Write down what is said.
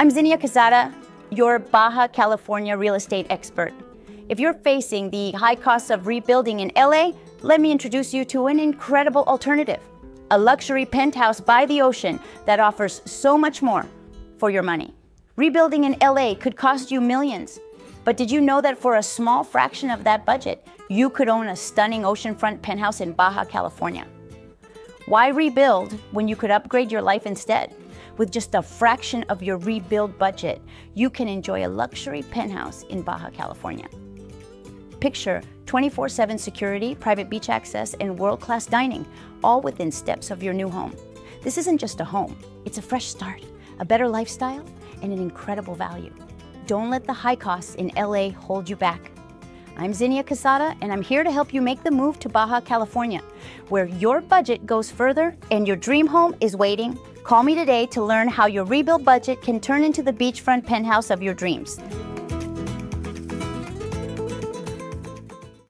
I'm Zinnia Quezada, your Baja California real estate expert. If you're facing the high costs of rebuilding in LA, let me introduce you to an incredible alternative. A luxury penthouse by the ocean that offers so much more for your money. Rebuilding in LA could cost you millions, but did you know that for a small fraction of that budget, you could own a stunning oceanfront penthouse in Baja California? Why rebuild when you could upgrade your life instead? With just a fraction of your rebuild budget, you can enjoy a luxury penthouse in Baja California. Picture 24/7 security, private beach access, and world-class dining, all within steps of your new home. This isn't just a home, it's a fresh start, a better lifestyle, and an incredible value. Don't let the high costs in LA hold you back. I'm Zinnia Quezada, and I'm here to help you make the move to Baja California, where your budget goes further and your dream home is waiting. Call me today to learn how your rebuild budget can turn into the beachfront penthouse of your dreams.